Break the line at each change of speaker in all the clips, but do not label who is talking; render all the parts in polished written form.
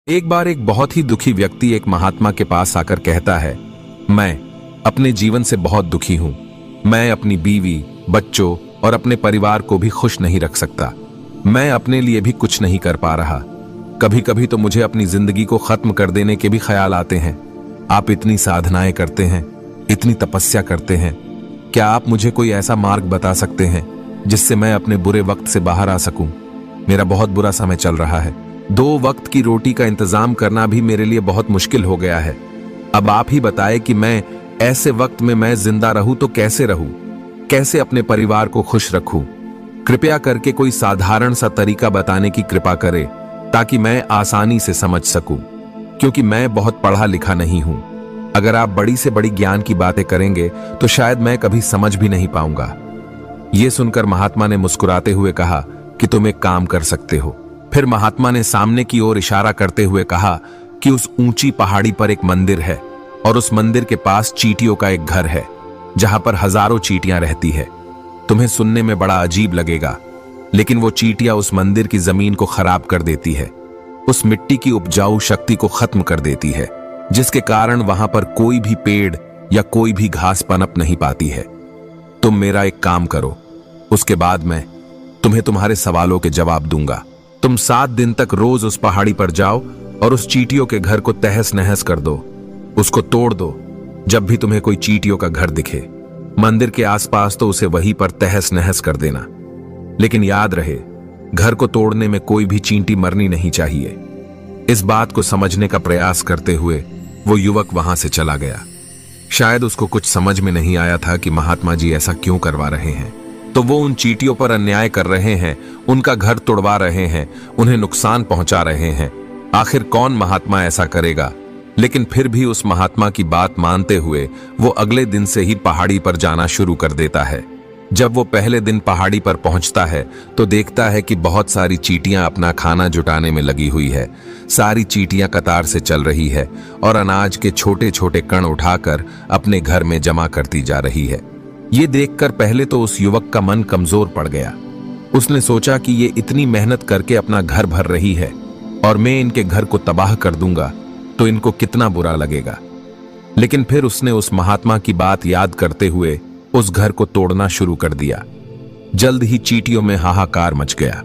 एक बार एक बहुत ही दुखी व्यक्ति एक महात्मा के पास आकर कहता है, मैं अपने जीवन से बहुत दुखी हूं। मैं अपनी बीवी, बच्चों और अपने परिवार को भी खुश नहीं रख सकता। मैं अपने लिए भी कुछ नहीं कर पा रहा। कभी कभी तो मुझे अपनी जिंदगी को खत्म कर देने के भी ख्याल आते हैं। आप इतनी साधनाएं करते हैं, इतनी तपस्या करते हैं, क्या आप मुझे कोई ऐसा मार्ग बता सकते हैं जिससे मैं अपने बुरे वक्त से बाहर आ सकूं? मेरा बहुत बुरा समय चल रहा है। 2 वक्त की रोटी का इंतजाम करना भी मेरे लिए बहुत मुश्किल हो गया है। अब आप ही बताएं कि मैं ऐसे वक्त में मैं जिंदा रहूं तो कैसे रहूं, कैसे अपने परिवार को खुश रखूं? कृपया करके कोई साधारण सा तरीका बताने की कृपा करें ताकि मैं आसानी से समझ सकूं, क्योंकि मैं बहुत पढ़ा लिखा नहीं हूं। अगर आप बड़ी से बड़ी ज्ञान की बातें करेंगे तो शायद मैं कभी समझ भी नहीं पाऊंगा। यह सुनकर महात्मा ने मुस्कुराते हुए कहा कि तुम एक काम कर सकते हो। फिर महात्मा ने सामने की ओर इशारा करते हुए कहा कि उस ऊंची पहाड़ी पर एक मंदिर है और उस मंदिर के पास चींटियों का एक घर है जहां पर हजारों चींटियां रहती है। तुम्हें सुनने में बड़ा अजीब लगेगा, लेकिन वो चींटियां उस मंदिर की जमीन को खराब कर देती है, उस मिट्टी की उपजाऊ शक्ति को खत्म कर देती है, जिसके कारण वहां पर कोई भी पेड़ या कोई भी घास पनप नहीं पाती है। तुम मेरा एक काम करो, उसके बाद मैं तुम्हें तुम्हारे सवालों के जवाब दूंगा। तुम 7 दिन तक रोज उस पहाड़ी पर जाओ और उस चींटियों के घर को तहस नहस कर दो, उसको तोड़ दो। जब भी तुम्हें कोई चींटियों का घर दिखे मंदिर के आसपास तो उसे वहीं पर तहस नहस कर देना। लेकिन याद रहे, घर को तोड़ने में कोई भी चींटी मरनी नहीं चाहिए। इस बात को समझने का प्रयास करते हुए वो युवक वहां से चला गया। शायद उसको कुछ समझ में नहीं आया था कि महात्मा जी ऐसा क्यों करवा रहे हैं। तो वो उन चींटियों पर अन्याय कर रहे हैं, उनका घर तोड़वा रहे हैं, उन्हें नुकसान पहुंचा रहे हैं। आखिर कौन महात्मा ऐसा करेगा? लेकिन फिर भी उस महात्मा की बात मानते हुए वो अगले दिन से ही पहाड़ी पर जाना शुरू कर देता है। जब वो पहले दिन पहाड़ी पर पहुंचता है तो देखता है कि बहुत सारी चींटियां अपना खाना जुटाने में लगी हुई है। सारी चींटियां कतार से चल रही है और अनाज के छोटे छोटे कण उठाकर अपने घर में जमा करती जा रही है। ये देखकर पहले तो उस युवक का मन कमजोर पड़ गया। उसने सोचा कि ये इतनी मेहनत करके अपना घर भर रही है और मैं इनके घर को तबाह कर दूंगा तो इनको कितना बुरा लगेगा। लेकिन फिर उसने उस महात्मा की बात याद करते हुए उस घर को तोड़ना शुरू कर दिया। जल्द ही चींटियों में हाहाकार मच गया।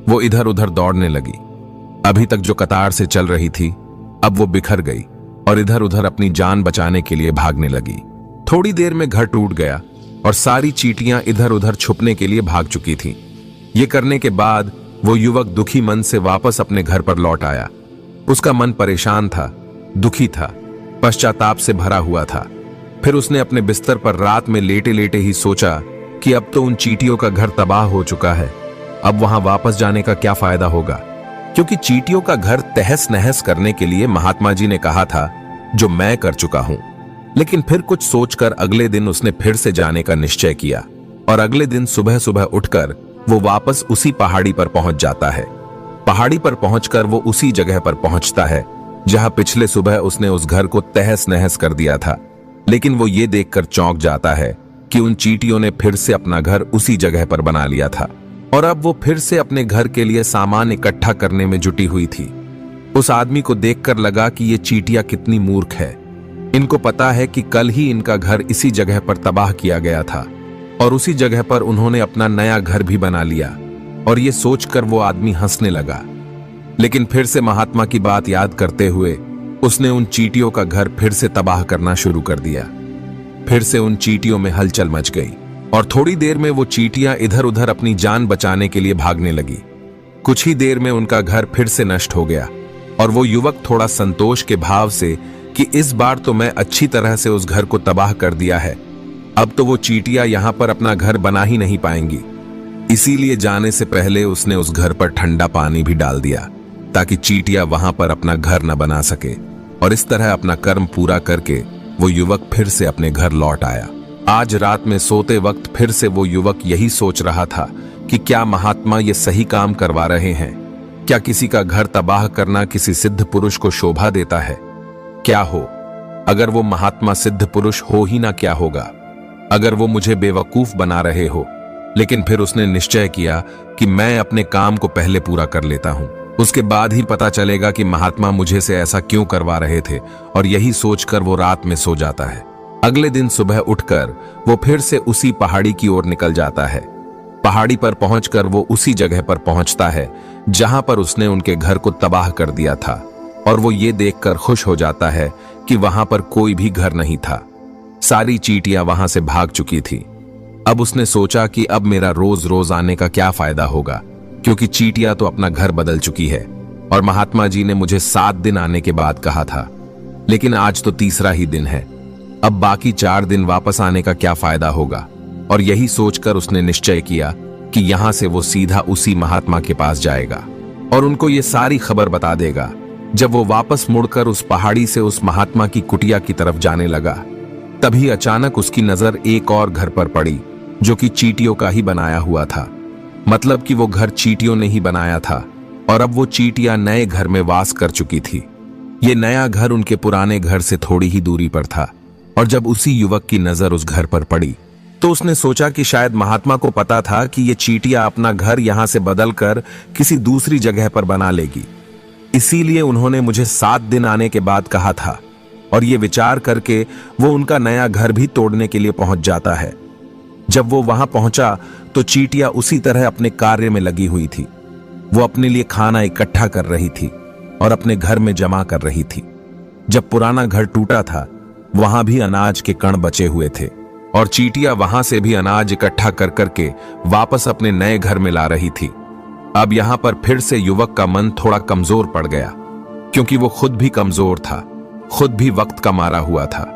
वो इधर उधर दौड़ने लगी। अभी तक जो कतार से चल रही थी अब वो बिखर गई और इधर उधर अपनी जान बचाने के लिए भागने लगी। थोड़ी देर में घर टूट गया और सारी चींटियां इधर उधर छुपने के लिए भाग चुकी थीं। ये करने के बाद वो युवक दुखी मन से वापस अपने घर पर लौट आया। उसका मन परेशान था, दुखी था, पश्चाताप से भरा हुआ था। फिर उसने अपने बिस्तर पर रात में लेटे लेटे ही सोचा कि अब तो उन चींटियों का घर तबाह हो चुका है, अब वहां वापस जाने का क्या फायदा होगा, क्योंकि चींटियों का घर तहस नहस करने के लिए महात्मा जी ने कहा था, जो मैं कर चुका हूं। लेकिन फिर कुछ सोचकर अगले दिन उसने फिर से जाने का निश्चय किया और अगले दिन सुबह सुबह उठकर वो वापस उसी पहाड़ी पर पहुंच जाता है। पहाड़ी पर पहुंचकर वो उसी जगह पर पहुंचता है जहां पिछले सुबह उसने उस घर को तहस नहस कर दिया था। लेकिन वो ये देखकर चौंक जाता है कि उन चींटियों ने फिर से अपना घर उसी जगह पर बना लिया था और अब वो फिर से अपने घर के लिए सामान इकट्ठा करने में जुटी हुई थी। उस आदमी को देखकर लगा कि ये चींटियां कितनी मूर्ख है। इनको पता है कि कल ही इनका घर इसी जगह पर तबाह किया गया था और उसी जगह पर उन्होंने अपना नया घर भी बना लिया। और ये सोचकर वो आदमी हंसने लगा। लेकिन फिर से महात्मा की बात याद करते हुए उसने उन चींटियों का घर फिर से तबाह करना शुरू कर दिया। फिर से उन चींटियों में हलचल मच गई और थोड़ी देर में वो चींटियां इधर उधर अपनी जान बचाने के लिए भागने लगी। कुछ ही देर में उनका घर फिर से नष्ट हो गया और वो युवक थोड़ा संतोष के भाव से कि इस बार तो मैं अच्छी तरह से उस घर को तबाह कर दिया है, अब तो वो चींटियां यहां पर अपना घर बना ही नहीं पाएंगी। इसीलिए जाने से पहले उसने उस घर पर ठंडा पानी भी डाल दिया ताकि चींटियां वहां पर अपना घर न बना सके। और इस तरह अपना कर्म पूरा करके वो युवक फिर से अपने घर लौट आया। आज रात में सोते वक्त फिर से वो युवक यही सोच रहा था कि क्या महात्मा ये सही काम करवा रहे हैं? क्या किसी का घर तबाह करना किसी सिद्ध पुरुष को शोभा देता है? क्या हो अगर वो महात्मा सिद्ध पुरुष हो ही ना, क्या होगा अगर वो मुझे बेवकूफ बना रहे हो? लेकिन फिर उसने निश्चय किया कि मैं अपने काम को पहले पूरा कर लेता हूं। उसके बाद ही पता चलेगा कि महात्मा मुझे से ऐसा क्यों करवा रहे थे, और यही सोचकर वो रात में सो जाता है। अगले दिन सुबह उठकर वो फिर से उसी पहाड़ी की ओर निकल जाता है। पहाड़ी पर पहुंचकर वो उसी जगह पर पहुंचता है जहां पर उसने उनके घर को तबाह कर दिया था, और वो ये देखकर खुश हो जाता है कि वहां पर कोई भी घर नहीं था। सारी चींटियां वहां से भाग चुकी थी। अब उसने सोचा कि अब मेरा रोज रोज आने का क्या फायदा होगा, क्योंकि चींटियां तो अपना घर बदल चुकी है, और महात्मा जी ने मुझे 7 दिन आने के बाद कहा था, लेकिन आज तो तीसरा ही दिन है। अब बाकी 4 दिन वापस आने का क्या फायदा होगा। और यही सोचकर उसने निश्चय किया कि यहां से वो सीधा उसी महात्मा के पास जाएगा और उनको ये सारी खबर बता देगा। जब वो वापस मुड़कर उस पहाड़ी से उस महात्मा की कुटिया की तरफ जाने लगा, तभी अचानक उसकी नजर एक और घर पर पड़ी, जो कि चींटियों का ही बनाया हुआ था। मतलब कि वो घर चींटियों ने ही बनाया था, और अब वो चींटियां नए घर में वास कर चुकी थी। ये नया घर उनके पुराने घर से थोड़ी ही दूरी पर था, और जब उसी युवक की नजर उस घर पर पड़ी तो उसने सोचा कि शायद महात्मा को पता था कि ये चींटियां अपना घर यहां से बदलकर किसी दूसरी जगह पर बना लेगी, इसीलिए उन्होंने मुझे 7 दिन आने के बाद कहा था। और ये विचार करके वो उनका नया घर भी तोड़ने के लिए पहुंच जाता है। जब वो वहां पहुंचा तो चींटियां उसी तरह अपने कार्य में लगी हुई थी। वो अपने लिए खाना इकट्ठा कर रही थी और अपने घर में जमा कर रही थी। जब पुराना घर टूटा था, वहां भी अनाज के कण बचे हुए थे, और चींटियां वहां से भी अनाज इकट्ठा कर करके वापस अपने नए घर में ला रही थी। अब यहां पर फिर से युवक का मन थोड़ा कमजोर पड़ गया, क्योंकि वो खुद भी कमजोर था, खुद भी वक्त का मारा हुआ था।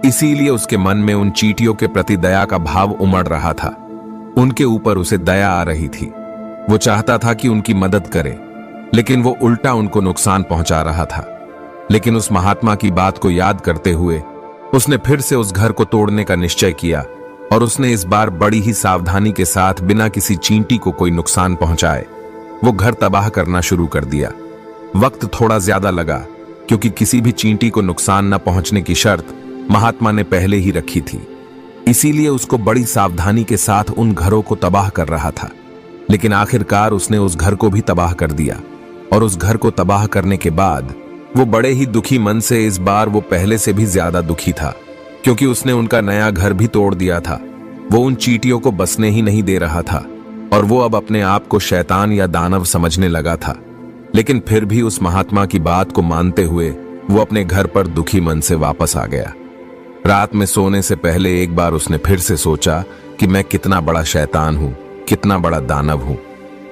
इसीलिए उसके मन में उन चींटियों के प्रति दया का भाव उमड़ रहा था। उनके ऊपर उसे दया आ रही थी। वो चाहता था कि उनकी मदद करे, लेकिन वो उल्टा उनको नुकसान पहुंचा रहा था। लेकिन उस महात्मा की बात को याद करते हुए उसने फिर से उस घर को तोड़ने का निश्चय किया, और उसने इस बार बड़ी ही सावधानी के साथ बिना किसी चींटी को कोई नुकसान पहुंचाए वो घर तबाह करना शुरू कर दिया। वक्त थोड़ा ज्यादा लगा, क्योंकि किसी भी चींटी को नुकसान न पहुंचने की शर्त महात्मा ने पहले ही रखी थी। इसीलिए उसको बड़ी सावधानी के साथ उन घरों को तबाह कर रहा था। लेकिन आखिरकार उसने उस घर को भी तबाह कर दिया, और उस घर को तबाह करने के बाद वो बड़े ही दुखी मन से, इस बार वो पहले से भी ज्यादा दुखी था, क्योंकि उसने उनका नया घर भी तोड़ दिया था। वो उन चींटियों को बसने ही नहीं दे रहा था, और वो अब अपने आप को शैतान या दानव समझने लगा था। लेकिन फिर भी उस महात्मा की बात को मानते हुए वो अपने घर पर दुखी मन से वापस आ गया। रात में सोने से पहले एक बार उसने फिर से सोचा कि मैं कितना बड़ा शैतान हूं, कितना बड़ा दानव हूं।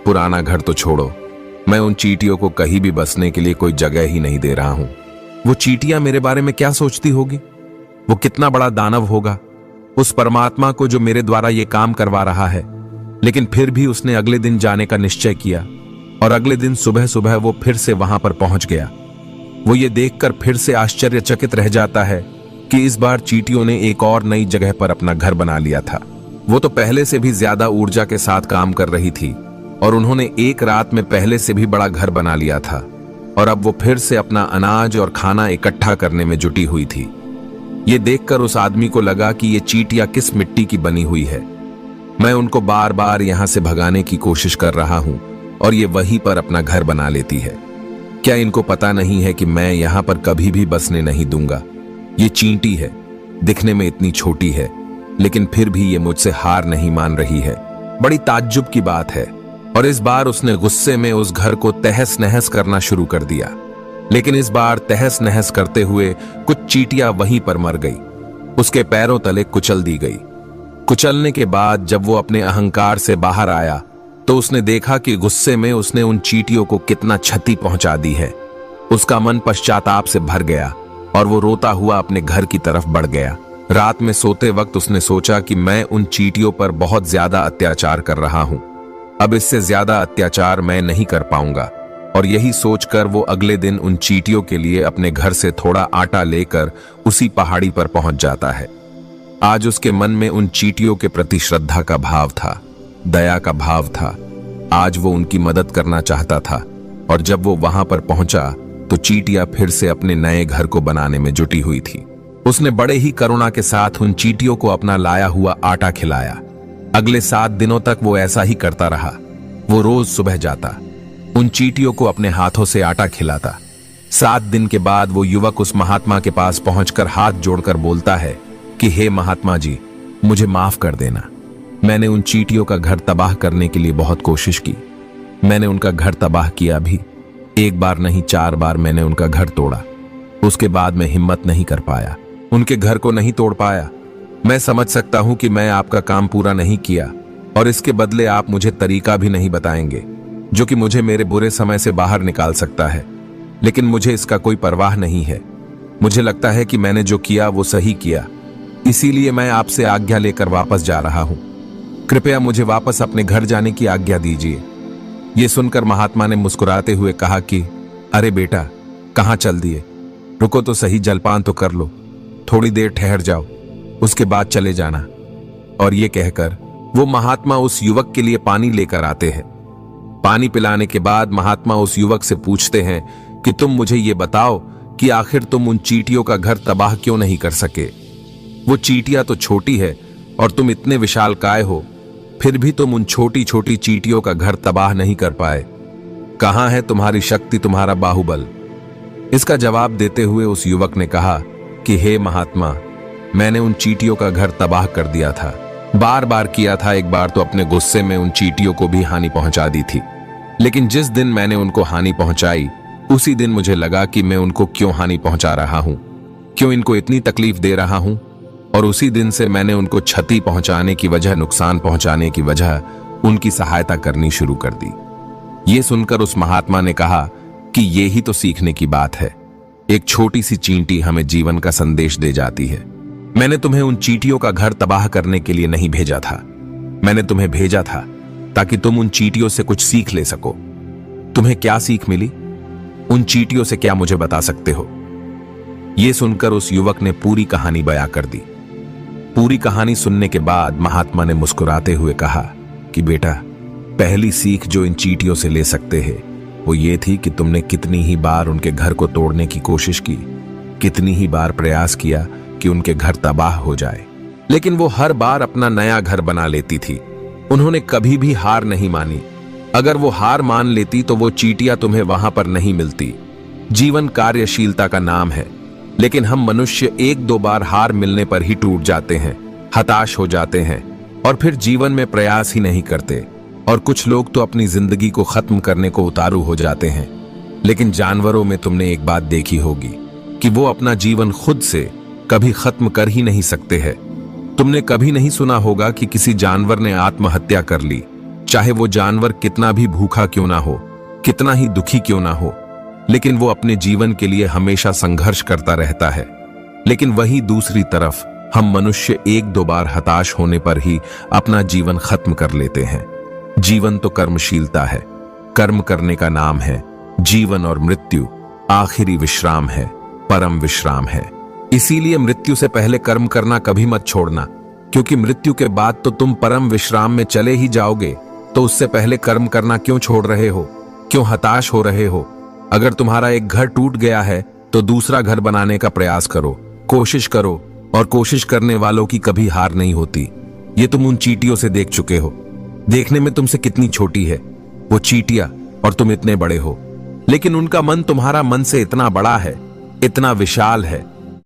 पुराना घर तो छोड़ो, मैं उन चींटियों को कहीं भी बसने के लिए कोई जगह ही नहीं दे रहा हूं। वो चींटियां मेरे बारे में क्या सोचती होगी? वो कितना बड़ा दानव होगा उस परमात्मा को जो मेरे द्वारा ये काम करवा रहा है। लेकिन फिर भी उसने अगले दिन जाने का निश्चय किया, और अगले दिन सुबह सुबह वो फिर से वहां पर पहुंच गया। वो ये देखकर फिर से आश्चर्यचकित रह जाता है कि इस बार चींटियों ने एक और नई जगह पर अपना घर बना लिया था। वो तो पहले से भी ज्यादा ऊर्जा के साथ काम कर रही थी, और उन्होंने एक रात में पहले से भी बड़ा घर बना लिया था, और अब वो फिर से अपना अनाज और खाना इकट्ठा करने में जुटी हुई थी। ये देखकर उस आदमी को लगा कि ये चींटियां किस मिट्टी की बनी हुई है। मैं उनको बार बार यहां से भगाने की कोशिश कर रहा हूं, और ये वहीं पर अपना घर बना लेती है। क्या इनको पता नहीं है कि मैं यहां पर कभी भी बसने नहीं दूंगा? ये चींटी है, दिखने में इतनी छोटी है, लेकिन फिर भी ये मुझसे हार नहीं मान रही है। बड़ी ताज्जुब की बात है। और इस बार उसने गुस्से में उस घर को तहस नहस करना शुरू कर दिया। लेकिन इस बार तहस नहस करते हुए कुछ चींटियां वहीं पर मर गई, उसके पैरों तले कुचल दी गई। कुचलने के बाद जब वो अपने अहंकार से बाहर आया तो उसने देखा कि गुस्से में उसने उन चींटियों को कितना क्षति पहुंचा दी है। उसका मन पश्चाताप से भर गया, और वो रोता हुआ अपने घर की तरफ बढ़ गया। रात में सोते वक्त उसने सोचा कि मैं उन चींटियों पर बहुत ज्यादा अत्याचार कर रहा हूं, अब इससे ज्यादा अत्याचार मैं नहीं कर पाऊंगा। और यही सोचकर वो अगले दिन उन चींटियों के लिए अपने घर से थोड़ा आटा लेकर उसी पहाड़ी पर पहुंच जाता है। आज उसके मन में उन चींटियों के प्रति श्रद्धा का भाव था, दया का भाव था। आज वो उनकी मदद करना चाहता था, और जब वो वहां पर पहुंचा तो चींटियां फिर से अपने नए घर को बनाने में जुटी हुई थी। उसने बड़े ही करुणा के साथ उन चींटियों को अपना लाया हुआ आटा खिलाया। अगले 7 दिनों तक वो ऐसा ही करता रहा। वो रोज सुबह जाता, उन चींटियों को अपने हाथों से आटा खिलाता। 7 दिन के बाद वो युवक उस महात्मा के पास पहुंचकर हाथ जोड़कर बोलता है कि हे महात्मा जी, मुझे माफ कर देना। मैंने उन चींटियों का घर तबाह करने के लिए बहुत कोशिश की। मैंने उनका घर तबाह किया भी। 1 बार नहीं 4 बार मैंने उनका घर तोड़ा। उसके बाद मैं हिम्मत नहीं कर पाया, उनके घर को नहीं तोड़ पाया। मैं समझ सकता हूं कि मैं आपका काम पूरा नहीं किया और इसके बदले आप मुझे तरीका भी नहीं बताएंगे जो कि मुझे मेरे बुरे समय से बाहर निकाल सकता है, लेकिन मुझे इसका कोई परवाह नहीं है। मुझे लगता है कि मैंने जो किया वो सही किया, इसीलिए मैं आपसे आज्ञा लेकर वापस जा रहा हूं। कृपया मुझे वापस अपने घर जाने की आज्ञा दीजिए। यह सुनकर महात्मा ने मुस्कुराते हुए कहा कि अरे बेटा, कहां चल दिए? रुको तो सही, जलपान तो कर लो, थोड़ी देर ठहर जाओ, उसके बाद चले जाना। और ये कहकर वो महात्मा उस युवक के लिए पानी लेकर आते हैं। पानी पिलाने के बाद महात्मा उस युवक से पूछते हैं कि तुम मुझे ये बताओ कि आखिर तुम उन चींटियों का घर तबाह क्यों नहीं कर सके? वो चींटियां तो छोटी है और तुम इतने विशालकाय हो, फिर भी तुम उन छोटी छोटी चींटियों का घर तबाह नहीं कर पाए। कहां है तुम्हारी शक्ति, तुम्हारा बाहुबल? इसका जवाब देते हुए उस युवक ने कहा कि हे महात्मा, मैंने उन चींटियों का घर तबाह कर दिया था, बार बार किया था। एक बार तो अपने गुस्से में उन चींटियों को भी हानि पहुंचा दी थी, लेकिन जिस दिन मैंने उनको हानि पहुंचाई उसी दिन मुझे लगा कि मैं उनको क्यों हानि पहुंचा रहा हूं, क्यों इनको इतनी तकलीफ दे रहा हूं, और उसी दिन से मैंने उनको क्षति पहुंचाने की वजह, नुकसान पहुंचाने की वजह उनकी सहायता करनी शुरू कर दी। ये सुनकर उस महात्मा ने कहा कि ये ही तो सीखने की बात है। एक छोटी सी चींटी हमें जीवन का संदेश दे जाती है। मैंने तुम्हें उन चींटियों का घर तबाह करने के लिए नहीं भेजा था, मैंने तुम्हें भेजा था ताकि तुम उन चींटियों से कुछ सीख ले सको। तुम्हें क्या सीख मिली? उन चींटियों से क्या मुझे बता सकते हो? यह सुनकर उस युवक ने पूरी कहानी बयां कर दी। पूरी कहानी सुनने के बाद महात्मा ने मुस्कुराते हुए कहा कि बेटा, पहली सीख जो इन चींटियों से ले सकते हैं वो ये थी कि तुमने कितनी ही बार उनके घर को तोड़ने की कोशिश की, कितनी ही बार प्रयास किया कि उनके घर तबाह हो जाए, लेकिन वो हर बार अपना नया घर बना लेती थी। उन्होंने कभी भी हार नहीं मानी। अगर वो हार मान लेती तो वो चींटियां तुम्हें वहां पर नहीं मिलती। जीवन कार्यशीलता का नाम है, लेकिन हम मनुष्य 1-2 बार हार मिलने पर ही टूट जाते हैं, हताश हो जाते हैं और फिर जीवन में प्रयास ही नहीं करते। और कुछ लोग तो अपनी जिंदगी को खत्म करने को उतारू हो जाते हैं। लेकिन जानवरों में तुमने एक बात देखी होगी कि वो अपना जीवन खुद से कभी खत्म कर ही नहीं सकते हैं। तुमने कभी नहीं सुना होगा कि किसी जानवर ने आत्महत्या कर ली, चाहे वो जानवर कितना भी भूखा क्यों ना हो, कितना ही दुखी क्यों ना हो, लेकिन वो अपने जीवन के लिए हमेशा संघर्ष करता रहता है। लेकिन वही दूसरी तरफ हम मनुष्य 1-2 बार हताश होने पर ही अपना जीवन खत्म कर लेते हैं। जीवन तो कर्मशीलता है, कर्म करने का नाम है। जीवन और मृत्यु आखिरी विश्राम है, परम विश्राम है। इसीलिए मृत्यु से पहले कर्म करना कभी मत छोड़ना, क्योंकि मृत्यु के बाद तो तुम परम विश्राम में चले ही जाओगे। तो उससे पहले कर्म करना क्यों छोड़ रहे हो? क्यों हताश हो रहे हो? अगर तुम्हारा एक घर टूट गया है तो दूसरा घर बनाने का प्रयास करो, कोशिश करो, और कोशिश करने वालों की कभी हार नहीं होती। ये तुम उन चींटियों से देख चुके हो। देखने में तुमसे कितनी छोटी है वो चींटियां और तुम इतने बड़े हो, लेकिन उनका मन तुम्हारा मन से इतना बड़ा है, इतना विशाल है